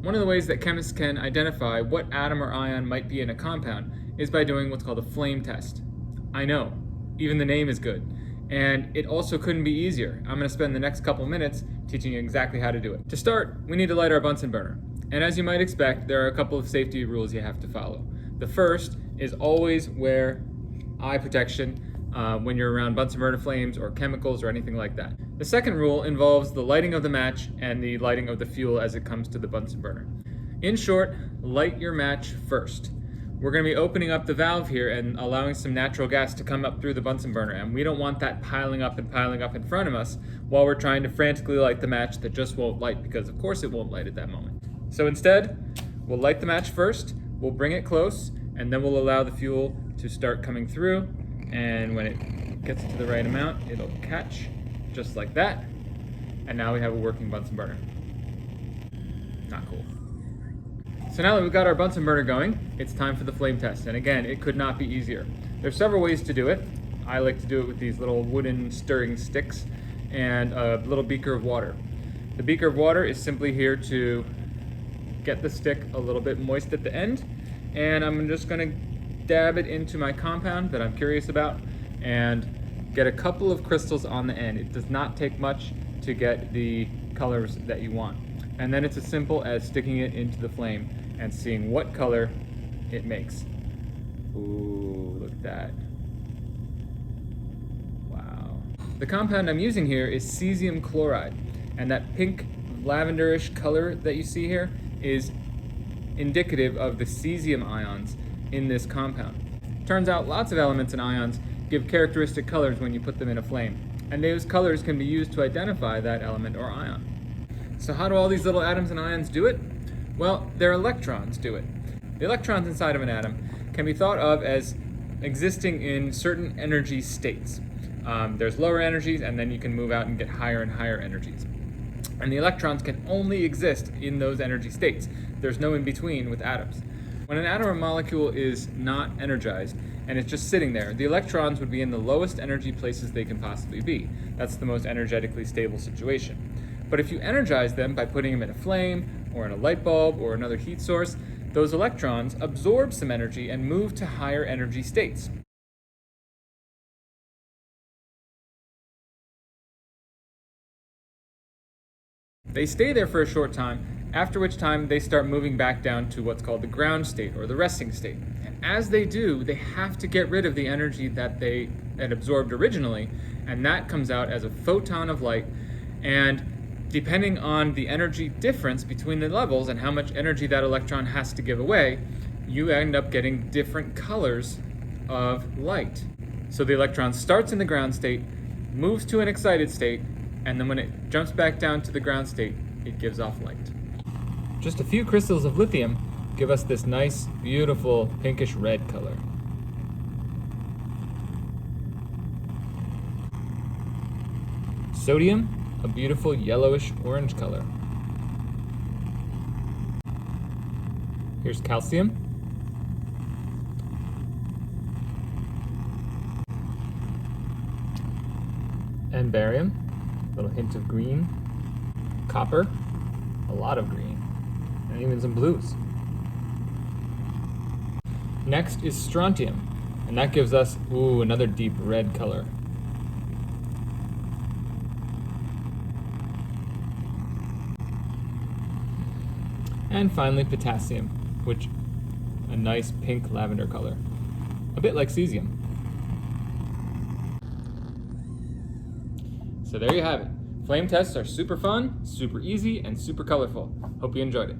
One of the ways that chemists can identify what atom or ion might be in a compound is by doing what's called a flame test. I know, even the name is good. And it also couldn't be easier. I'm going to spend the next couple minutes teaching you exactly how to do it. To start, we need to light our Bunsen burner. And as you might expect, there are a couple of safety rules you have to follow. The first is always wear eye protection when you're around Bunsen burner flames or chemicals or anything like that. The second rule involves the lighting of the match and the lighting of the fuel as it comes to the Bunsen burner. In short, light your match first. We're going to be opening up the valve here and allowing some natural gas to come up through the Bunsen burner, and we don't want that piling up in front of us while we're trying to frantically light the match that just won't light, because of course it won't light at that moment. So instead, we'll light the match first, we'll bring it close, and then we'll allow the fuel to start coming through, and when it gets to the right amount, it'll catch just like that, and now we have a working Bunsen burner. Not cool. So now that we've got our Bunsen burner going, it's time for the flame test. And again, it could not be easier. There's several ways to do it. I like to do it with these little wooden stirring sticks and a little beaker of water. The beaker of water is simply here to get the stick a little bit moist at the end, and I'm just going to dab it into my compound that I'm curious about and get a couple of crystals on the end. It does not take much to get the colors that you want. And then it's as simple as sticking it into the flame and seeing what color it makes. Ooh, look at that. Wow. The compound I'm using here is cesium chloride, and that pink lavenderish color that you see here is indicative of the cesium ions in this compound. Turns out lots of elements and ions give characteristic colors when you put them in a flame, and those colors can be used to identify that element or ion. So how do all these little atoms and ions do it? Well, their electrons do it. The electrons inside of an atom can be thought of as existing in certain energy states. There's lower energies, and then you can move out and get higher and higher energies. And the electrons can only exist in those energy states. There's no in between with atoms. When an atom or molecule is not energized and it's just sitting there, the electrons would be in the lowest energy places they can possibly be. That's the most energetically stable situation. But if you energize them by putting them in a flame or in a light bulb or another heat source, those electrons absorb some energy and move to higher energy states. They stay there for a short time, after which time they start moving back down to what's called the ground state or the resting state. And as they do, they have to get rid of the energy that they had absorbed originally, and that comes out as a photon of light. And depending on the energy difference between the levels and how much energy that electron has to give away, you end up getting different colors of light. So the electron starts in the ground state, moves to an excited state, and then when it jumps back down to the ground state, it gives off light. Just a few crystals of lithium give us this nice, beautiful pinkish red color. Sodium, a beautiful yellowish orange color. Here's calcium. And barium, a little hint of green. Copper, a lot of green, and even some blues. Next is strontium, and that gives us, another deep red color. And finally potassium, which a nice pink lavender color, a bit like cesium. So there you have it. Flame tests are super fun, super easy, and super colorful. Hope you enjoyed it.